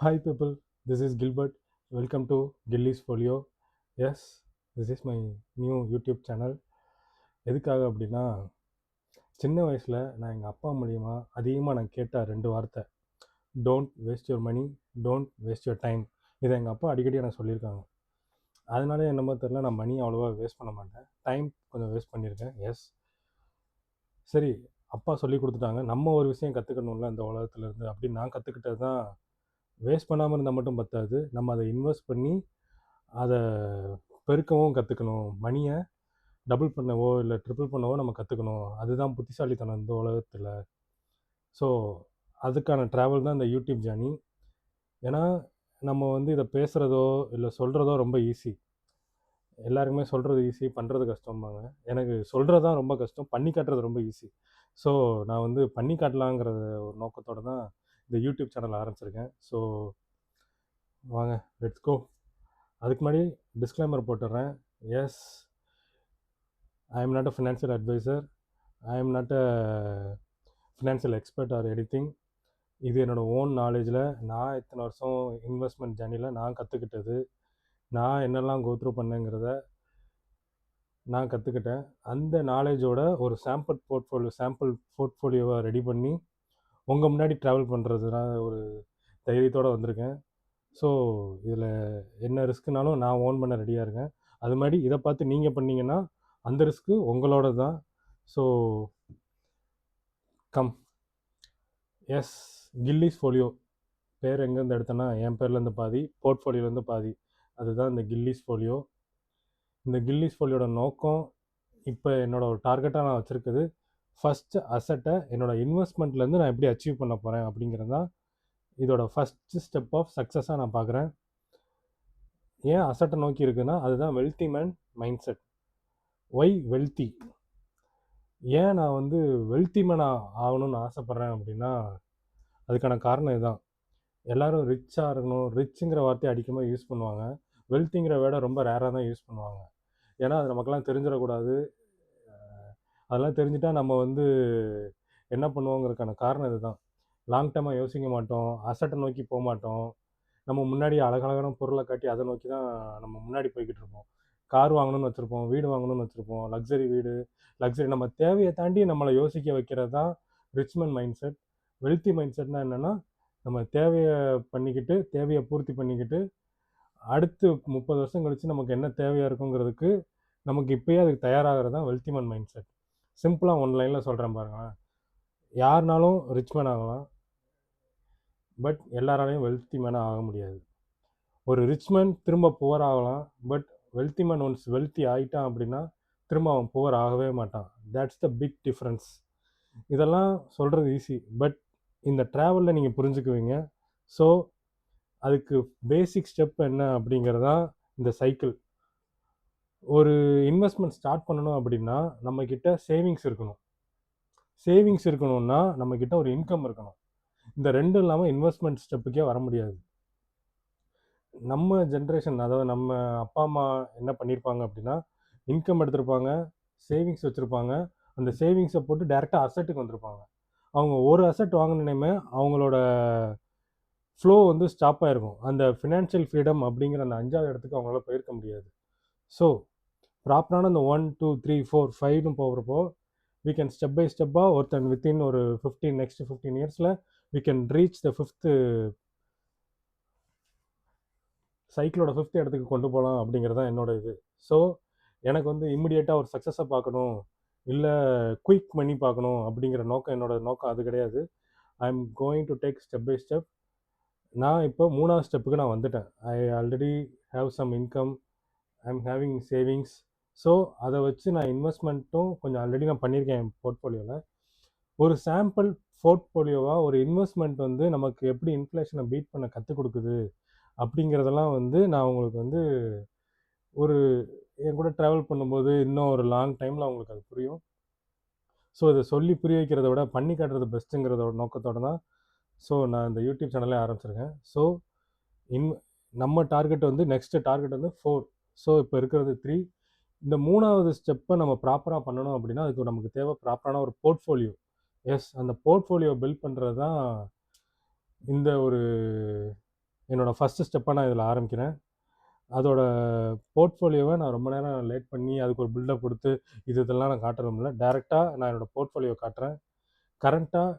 Hi people, this is Gilbert. Welcome to Gilly's Folio. Yes, this is my new YouTube channel. எதுக்காக அப்படின்னா சின்ன வயசில் நான் எங்கள் அப்பா மூலியமாக அதிகமாக நான் கேட்ட ரெண்டு வார்த்தை, don't waste your money, don't waste your time. இதை எங்கள் அப்பா அடிக்கடி எனக்கு சொல்லியிருக்காங்க. அதனால என்னமோ தெரில, நான் மணி அவ்வளோவா வேஸ்ட் பண்ண மாட்டேன், டைம் கொஞ்சம் வேஸ்ட் பண்ணியிருக்கேன். எஸ், சரி, அப்பா சொல்லி கொடுத்துட்டாங்க, நம்ம ஒரு விஷயம் கற்றுக்கணும்ல இந்த உலகத்துலேருந்து அப்படின்னு நான் கற்றுக்கிட்டது தான். வேஸ்ட் பண்ணாமல் இருந்தால் மட்டும் பத்தாது, நம்ம அதை இன்வெஸ்ட் பண்ணி அதை பெருக்கவும் கற்றுக்கணும். மணியை டபுள் பண்ணவோ இல்லை ட்ரிபிள் பண்ணவோ நம்ம கற்றுக்கணும். அதுதான் புத்திசாலித்தனம் இந்த உலகத்தில். ஸோ அதுக்கான ட்ராவல் தான் இந்த யூடியூப் ஜேர்னி. ஏன்னா நம்ம வந்து இதை பேசுகிறதோ இல்லை சொல்கிறதோ ரொம்ப ஈஸி. எல்லாருக்குமே சொல்கிறது ஈஸி, பண்ணுறது கஷ்டம்பாங்க. எனக்கு சொல்கிறது தான் ரொம்ப கஷ்டம், பண்ணி காட்டுறது ரொம்ப ஈஸி. ஸோ நான் வந்து பண்ணி காட்டலாங்கிற ஒரு நோக்கத்தோடு தான் இந்த யூடியூப் சேனல் ஆரம்பிச்சிருக்கேன். ஸோ வாங்க, லெட்ஸ் கோ. அதுக்கு முன்னாடி டிஸ்க்ளைமர் போட்டுடுறேன். Yes, I am not a financial adviser, I am not a financial expert or anything. இது என்னோடய ஓன் நாலேஜில் நான் இத்தனை வருஷம் இன்வெஸ்ட்மெண்ட் ஜேர்னியில் நான் கற்றுக்கிட்டது, நான் என்னெல்லாம் கோத்ரூ பண்ணேங்கிறத நான் கற்றுக்கிட்டேன். அந்த நாலேஜோட ஒரு சாம்பிள் போர்ட்ஃபோலியோவை ரெடி பண்ணி உங்கள் முன்னாடி ட்ராவல் பண்ணுறதுனா ஒரு தைரியத்தோடு வந்திருக்கேன். ஸோ இதில் என்ன ரிஸ்க்குனாலும் நான் ஓன் பண்ண ரெடியாக இருக்கேன். அது மாதிரி இதை பார்த்து நீங்கள் பண்ணிங்கன்னா அந்த ரிஸ்க்கு உங்களோட தான். So come. எஸ், கில்லிஸ் ஃபோலியோ பேர் எங்கேருந்து எடுத்தேன்னா என் பேர்லேருந்து பாதி, போர்ட்ஃபோலியோலேருந்து பாதி. அதுதான் இந்த கில்லிஸ் ஃபோலியோ. இந்த கில்லிஸ் ஃபோலியோட நோக்கம், இப்போ என்னோடய ஒரு டார்கெட்டாக நான் வச்சுருக்குது, ஃபஸ்ட்டு அசட்டை என்னோடய இன்வெஸ்ட்மெண்ட்லேருந்து நான் எப்படி அச்சீவ் பண்ண போகிறேன் அப்படிங்கிறது தான் இதோட ஃபஸ்ட்டு ஸ்டெப் ஆஃப் சக்ஸஸாக நான் பார்க்குறேன். ஏன் அசட்டை நோக்கி இருக்குன்னா அதுதான் wealthy man mindset. Why wealthy? ஏன் நான் வந்து வெல்த்தி மேன் ஆகணும்னு ஆசைப்பட்றேன் அப்படின்னா அதுக்கான காரணம் இதுதான். எல்லோரும் ரிச்சாக இருக்கணும், ரிச்சுங்கிற வார்த்தையை அதிகமாக யூஸ் பண்ணுவாங்க, வெல்த்திங்கிற வேர்டை ரொம்ப ரேராக தான் யூஸ் பண்ணுவாங்க. ஏன்னா அது நமக்கெல்லாம் தெரிஞ்சிடக்கூடாது. அதெல்லாம் தெரிஞ்சுட்டால் நம்ம வந்து என்ன பண்ணுவோங்கிறதுக்கான காரணம் இதுதான். லாங் டேர்மாக யோசிக்க மாட்டோம், அசட்டை நோக்கி போக மாட்டோம். நம்ம முன்னாடி அழகழகான பொருளை காட்டி அதை நோக்கி தான் நம்ம முன்னாடி போய்கிட்டு இருப்போம். கார் வாங்கணும்னு வச்சுருப்போம், வீடு வாங்கணும்னு வச்சுருப்போம், லக்ஸரி வீடு, லக்ஸரி நம்ம தேவையை தாண்டி நம்மளை யோசிக்க வைக்கிறது தான் rich man mindset. Wealthy mind செட்னால் என்னென்னா, நம்ம தேவையை பண்ணிக்கிட்டு, தேவையை பூர்த்தி பண்ணிக்கிட்டு, அடுத்து 30 வருஷம் கழித்து நமக்கு என்ன தேவையாக இருக்குங்கிறதுக்கு நமக்கு இப்போயே அதுக்கு தயாராகிறது தான் வெல்த்தி மேன் மைண்ட் செட். சிம்பிளாக ஒன் லைனில் சொல்கிறேன் பாருங்களேன். யாருனாலும் ரிச் மேன் ஆகலாம், பட் எல்லாராலையும் வெல்த்தி மேனாக ஆக முடியாது. ஒரு ரிச் மேன் திரும்ப புவர் ஆகலாம், but wealthy man once wealthy ஆகிட்டான் அப்படின்னா திரும்ப அவன் புவர் ஆகவே மாட்டான். That's the big difference. இதெல்லாம் சொல்கிறது ஈஸி, பட் இந்த ட்ராவலில் நீங்கள் புரிஞ்சுக்குவீங்க. ஸோ அதுக்கு பேசிக் ஸ்டெப் என்ன அப்படிங்கிறதான் இந்த சைக்கிள். ஒரு இன்வெஸ்ட்மெண்ட் ஸ்டார்ட் பண்ணணும் அப்படின்னா நம்மக்கிட்ட சேவிங்ஸ் இருக்கணும். சேவிங்ஸ் இருக்கணும்னா நம்மக்கிட்ட ஒரு இன்கம் இருக்கணும். இந்த ரெண்டும் இல்லாமல் இன்வெஸ்ட்மெண்ட் ஸ்டெப்புக்கே வர முடியாது. நம்ம ஜென்ரேஷன், அதாவது நம்ம அப்பா அம்மா என்ன பண்ணியிருப்பாங்க அப்படின்னா, இன்கம் எடுத்திருப்பாங்க, சேவிங்ஸ் வச்சுருப்பாங்க, அந்த சேவிங்ஸை போட்டு டேரெக்டாக அசட்டுக்கு வந்திருப்பாங்க. அவங்க ஒரு அசட் வாங்கினேமே அவங்களோட ஃப்ளோ வந்து ஸ்டாப் ஆகிருக்கும். அந்த ஃபினான்ஷியல் ஃப்ரீடம் அப்படிங்கிற அந்த 5வது இடத்துக்கு அவங்களால போயிருக்க முடியாது. ஸோ ப்ராப்பரான அந்த 1, 2, 3, 4, 5ன்னு போகிறப்போ we can ஸ்டெப் பை ஸ்டெப்பாக ஒருத்தன் வித்தின் ஒரு 15 நெக்ஸ்ட் 15 இயர்ஸில் we can reach the 5th சைக்கிளோட 5th இடத்துக்கு கொண்டு போகலாம் அப்படிங்கிறது தான் என்னோட இது. ஸோ எனக்கு வந்து இம்மிடியேட்டாக ஒரு சக்ஸஸை பார்க்கணும், இல்லை குயிக் மணி பார்க்கணும் அப்படிங்கிற நோக்கம், என்னோட நோக்கம் அது கிடையாது. I am going to take step by step. நான் இப்போ 3வது ஸ்டெப்புக்கு நான் வந்துட்டேன். I already have some income, I am having savings. So அதை வச்சு நான் இன்வெஸ்ட்மெண்ட்டும் கொஞ்சம் ஆல்ரெடி நான் பண்ணியிருக்கேன் என் போர்ட்ஃபோலியோவில். ஒரு சாம்பிள் போர்ட்ஃபோலியோவாக ஒரு இன்வெஸ்ட்மெண்ட் வந்து நமக்கு எப்படி இன்ஃப்ளேஷனை பீட் பண்ண கற்றுக் கொடுக்குது அப்படிங்கிறதெல்லாம் வந்து நான் உங்களுக்கு வந்து ஒரு என் கூட ட்ராவல் பண்ணும்போது இன்னும் ஒரு லாங் டைமில் அவங்களுக்கு அது புரியும். ஸோ இதை சொல்லி புரிய வைக்கிறத விட பண்ணி காட்டுறது பெஸ்ட்டுங்கிறதோட நோக்கத்தோடு தான் ஸோ நான் இந்த யூடியூப் சேனலே ஆரம்பிச்சிருக்கேன். ஸோ நம்ம டார்கெட் வந்து நெக்ஸ்ட்டு டார்கெட் வந்து 4. ஸோ இப்போ இருக்கிறது 3. இந்த 3வது ஸ்டெப்பை நம்ம ப்ராப்பராக பண்ணணும் அப்படின்னா அதுக்கு நமக்கு தேவை ப்ராப்பரான ஒரு போர்ட்ஃபோலியோ. எஸ், அந்த போர்ட்ஃபோலியோ பில்ட் பண்ணுறது தான் இந்த ஒரு என்னோடய ஃபஸ்ட்டு ஸ்டெப்பாக நான் இதில் ஆரம்பிக்கிறேன். அதோட போர்ட்ஃபோலியோவை நான் ரொம்ப நேரம் லேட் பண்ணி அதுக்கு ஒரு பில்டப் கொடுத்து இதெல்லாம் நான் காட்டுறதில்ல. டைரெக்டாக நான் என்னோடய போர்ட்ஃபோலியோ காட்டுறேன். கரண்ட்டாக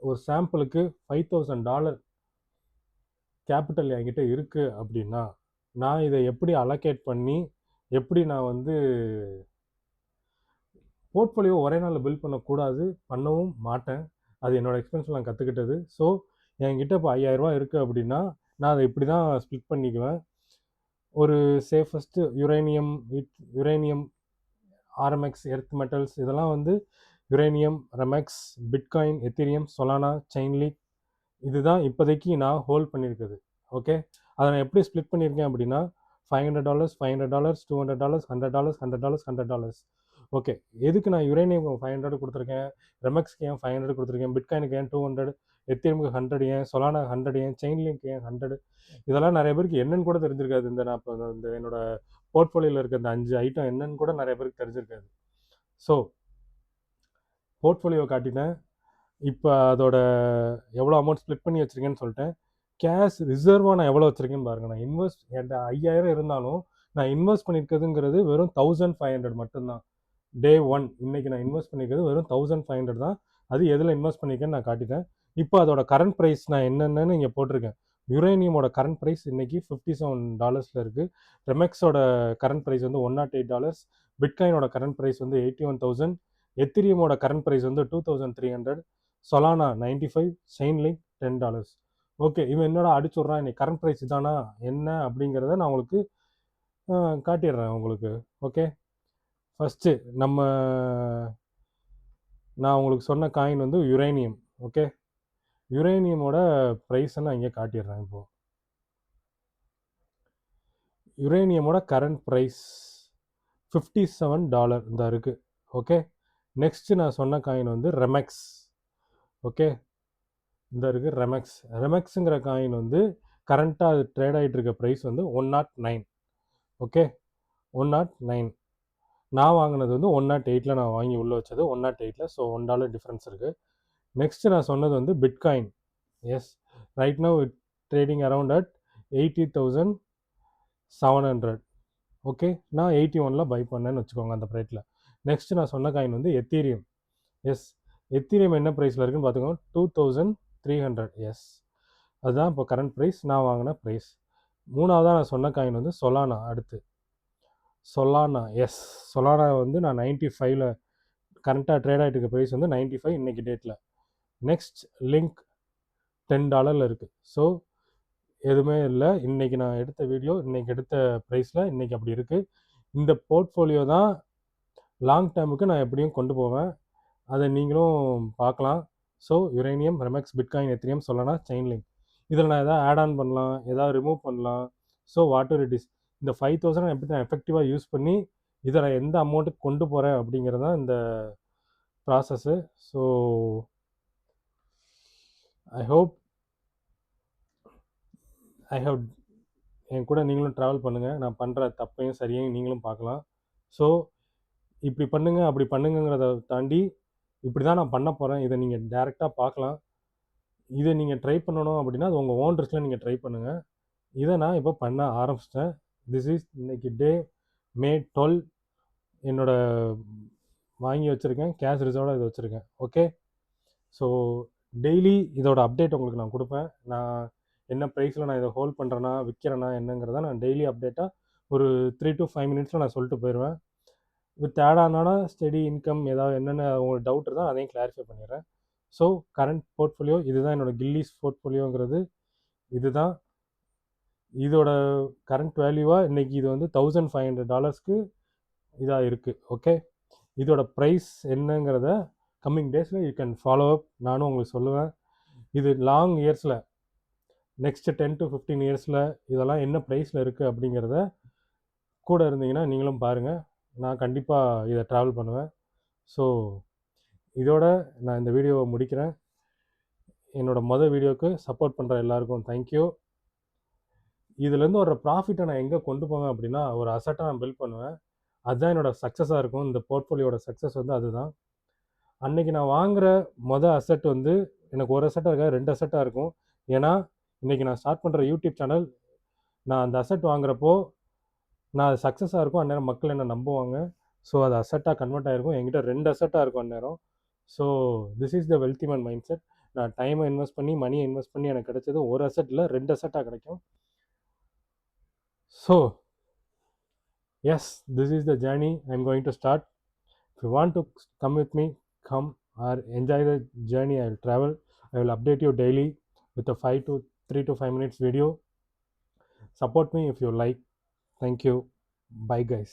ஒரு சாம்பிளுக்கு $5,000 கேபிட்டல் என்கிட்ட இருக்குது அப்படின்னா, நான் இதை எப்படி அலோகேட் பண்ணி எப்படி நான் வந்து போர்ட்ஃபோலியோ ஒரே நாளில் பில்ட் பண்ணக்கூடாது, பண்ணவும் மாட்டேன். அது என்னோடய எக்ஸ்பீரியன்ஸில் நான் கற்றுக்கிட்டது. ஸோ என்கிட்ட இப்போ $5,000 இருக்குது அப்படின்னா நான் அதை இப்படி தான் ஸ்ப்ளிட் பண்ணிக்குவேன். ஒரு safest uranium, RMX, earth metals இதெல்லாம் வந்து uranium, Remex, Bitcoin, Ethereum, Solana, செயின்லிங்க் இதுதான் இப்போதைக்கு நான் ஹோல்ட் பண்ணியிருக்குது. ஓகே, அதை நான் எப்படி ஸ்ப்ளிட் பண்ணியிருக்கேன் அப்படின்னா $500, $500, $200, $100, $100, $100. ஓகே, எதுக்கு நான் யுரேனியம் 500 கொடுத்துருக்கேன், ரெமெக்ஸ்க்கு ஏன் 500 கொடுத்துருக்கேன், பிட்காயினுக்கு ஏன் 200, எத்தீரியமுக்கு 100 ஏன், சொலானா 100 ஏன், செயின்லிங்க் ஏன் 100, இதெல்லாம் நிறைய பேருக்கு என்னன்னு கூட தெரிஞ்சிருக்காது. நான் இப்போ இந்த என்னோட போர்ட்ஃபோலியோவில் இருக்க இந்த 5 ஐட்டம் என்னன்னு கூட நிறைய பேருக்கு தெரிஞ்சிருக்காது. ஸோ போர்ட்ஃபோலியோ காட்டினேன். இப்போ அதோட எவ்வளோ அமௌண்ட் ஸ்ப்ளிட் பண்ணி வச்சுருக்கேன்னு சொல்லிட்டேன். கேஷ் ரிசர்வாக நான் எவ்வளோ வச்சுருக்கேன்னு பாருங்கள். நான் என்கிட்ட 5,000 இருந்தாலும் நான் இன்வெஸ்ட் பண்ணியிருக்கிறதுங்கிறது வெறும் 1,500 மட்டும்தான். டே 1 இன்றைக்கி நான் இன்வெஸ்ட் பண்ணியிருக்கிறது வெறும் 1,500 தான். அது எதில் இன்வெஸ்ட் பண்ணியிருக்கேன்னு நான் காட்டிட்டேன். இப்போ அதோட கரண்ட் ப்ரைஸ் நான் என்னென்னு இங்கே போட்டிருக்கேன். யுரேனியமோட கரண்ட் ப்ரைஸ் இன்றைக்கி $57 இருக்குது. ரெமெக்ஸோட கரண்ட் ப்ரைஸ் வந்து $108, பிட்காயினோட கரண்ட் ப்ரைஸ் வந்து 81,000, எத்திரியமோட கரண்ட் ப்ரைஸ் வந்து 2,300, சொலானா 95, செயின்லிங்க் $10. ஓகே, இவன் என்னோட அடிச்சுட்றான் இன்னைக்கு கரண்ட் ப்ரைஸ் தானா என்ன அப்படிங்கிறத நான் உங்களுக்கு காட்டிடுறேன் உங்களுக்கு. ஓகே, ஃபஸ்ட்டு நான் உங்களுக்கு சொன்ன காயின் வந்து யுரேனியம். ஓகே, யுரேனியமோட ப்ரைஸை நான் இங்கே காட்டிடுறேன். இப்போது யுரேனியமோட கரண்ட் ப்ரைஸ் $57 இந்த இருக்குது. ஓகே, நெக்ஸ்ட்டு நான் சொன்ன காயின் வந்து ரெமெக்ஸ். ஓகே, இந்த இருக்குது ரெமெக்ஸுங்கிற காயின் வந்து கரண்ட்டாக அது ட்ரேட் ஆகிட்டு இருக்க ப்ரைஸ் வந்து 109. ஓகே, 109. நான் வாங்கினது வந்து 108 நான் வாங்கி உள்ளே வச்சது 108. ஸோ $1 டிஃப்ரென்ஸ் இருக்குது. நெக்ஸ்ட்டு நான் சொன்னது வந்து bitcoin. Yes, right now it trading around at 80,700. Okay, நான் 81 பை பண்ணேன்னு வச்சுக்கோங்க அந்த ப்ரைஸில். நெக்ஸ்ட்டு நான் சொன்ன காயின் வந்து எத்தீரியம். எஸ், எத்தீரியம் என்ன ப்ரைஸில் இருக்குன்னு பார்த்துக்கோங்க, 2,300. எஸ், அதுதான் இப்போ கரண்ட் ப்ரைஸ், நான் வாங்கின ப்ரைஸ். மூணாவதாக நான் சொன்ன காயின் வந்து சொலானா. அடுத்து சொலானா. எஸ், சொலானா வந்து நான் 95 கரண்ட்டாக ட்ரேட் ஆகிட்டு இருக்க ப்ரைஸ் வந்து 95 இன்றைக்கி டேட்டில். நெக்ஸ்ட் லிங்க் $10 இருக்குது. ஸோ எதுவுமே இல்லை, இன்றைக்கி நான் எடுத்த வீடியோ இன்றைக்கி எடுத்த ப்ரைஸில் இன்றைக்கி அப்படி இருக்குது. இந்த போர்ட்ஃபோலியோ தான் லாங் டேர்முக்கு நான் எப்படியும் கொண்டு போவேன், அதை நீங்களும் பார்க்கலாம். So uranium, Remex, Bitcoin, Ethereum, Solana, Chainlink இதில் நான் எதாவது ஆட் ஆன் பண்ணலாம், எதாவது ரிமூவ் பண்ணலாம். ஸோ வாட்டர் இட் இஸ் இந்த 5,000 எப்படி நான் எஃபெக்டிவாக யூஸ் பண்ணி இதை நான் எந்த அமௌண்ட்டுக்கு கொண்டு போகிறேன் அப்படிங்கிறது தான் இந்த ப்ராசஸ்ஸு. ஸோ ஐ ஹவ் என் கூட நீங்களும் ட்ராவல் பண்ணுங்கள். நான் பண்ணுற தப்பையும் சரியும் நீங்களும் பார்க்கலாம். ஸோ இப்படி பண்ணுங்கள் அப்படி பண்ணுங்கிறத தாண்டி இப்படி தான் நான் பண்ண போகிறேன், இதை நீங்கள் டேரெக்டாக பார்க்கலாம். இதை நீங்கள் ட்ரை பண்ணணும் அப்படின்னா அது உங்கள் ஓன் ரிஸ்கில் நீங்கள் ட்ரை பண்ணுங்கள். இதை நான் இப்போ பண்ண ஆரம்பிச்சிட்டேன். திஸ் இஸ் இன்னைக்கு டே May 12. என்னோட வாங்கி வச்சுருக்கேன், கேஷ் ரிசர்வோட இதை வச்சுருக்கேன். ஓகே, ஸோ டெய்லி இதோட அப்டேட் உங்களுக்கு நான் கொடுப்பேன். நான் என்ன ப்ரைஸில் நான் இதை ஹோல்ட் பண்ணுறேன்னா விற்கிறேன்னா என்னங்கிறத நான் டெய்லி அப்டேட்டாக ஒரு 3 to 5 மினிட்ஸில் நான் சொல்லிட்டு போயிடுவேன். வித் ஆட் ஆனா ஸ்டெடி இன்கம் ஏதாவது என்னென்ன உங்களுக்கு டவுட் இருந்தால் அதையும் கிளாரிஃபை பண்ணிடுறேன். ஸோ கரண்ட் போர்ட்ஃபோலியோ இதுதான், என்னோடய கில்லிஸ் போர்ட்ஃபோலியோங்கிறது இதுதான். இதோட கரண்ட் வேல்யூவாக இன்றைக்கி இது வந்து $1,500 இதாக இருக்குது. ஓகே, இதோட ப்ரைஸ் என்னங்கிறத கம்மிங் டேஸில் யூ கேன் ஃபாலோ அப், நானும் உங்களுக்கு சொல்லுவேன். இது லாங் இயர்ஸில் நெக்ஸ்ட்டு 10 to 15 இயர்ஸில் இதெல்லாம் என்ன ப்ரைஸில் இருக்குது அப்படிங்கிறத கூட இருந்தீங்கன்னா நீங்களும் பாருங்கள். நான் கண்டிப்பாக இதை ட்ராவல் பண்ணுவேன். ஸோ இதோட நான் இந்த வீடியோவை முடிக்கிறேன். என்னோடய வீடியோவுக்கு சப்போர்ட் பண்ணுற எல்லாருக்கும் தேங்க்யூ. இதுலேருந்து ஒரு ப்ராஃபிட்டை நான் எங்கே கொண்டு போவேன் அப்படின்னா ஒரு அசட்டை நான் பில்ட் பண்ணுவேன். அதுதான் என்னோடய சக்ஸஸாக இருக்கும். இந்த போர்ட்ஃபோலியோட சக்ஸஸ் வந்து அதுதான். அன்றைக்கி நான் வாங்குகிற அசட் வந்து எனக்கு ஒரு அசட்டாக இருக்காது, 2 அசட்டாக இருக்கும். ஏன்னா இன்றைக்கி நான் ஸ்டார்ட் பண்ணுற யூடியூப் சேனல், நான் அந்த அசெட் வாங்குறப்போ நான் அது சக்ஸஸாக இருக்கும். அந்நேரம் மக்கள் என்ன நம்புவாங்க. ஸோ அது அசெட்டாக கன்வெர்ட் ஆகிருக்கும். என்கிட்ட 2 அசெட்டாக இருக்கும் அந்நேரம். So this is the wealthy man mind set. நான் டைமை இன்வெஸ்ட் பண்ணி, மணியை இன்வெஸ்ட் பண்ணி எனக்கு கிடைச்சது ஒரு அசெட்டில் 2 அசெட்டாக கிடைக்கும். So yes, this is the journey I am going to start. If you want to come with me, come or enjoy the journey. I will travel. I will update you daily with a 3 to 5 minutes video. Support me if you like. Thank you. Bye guys.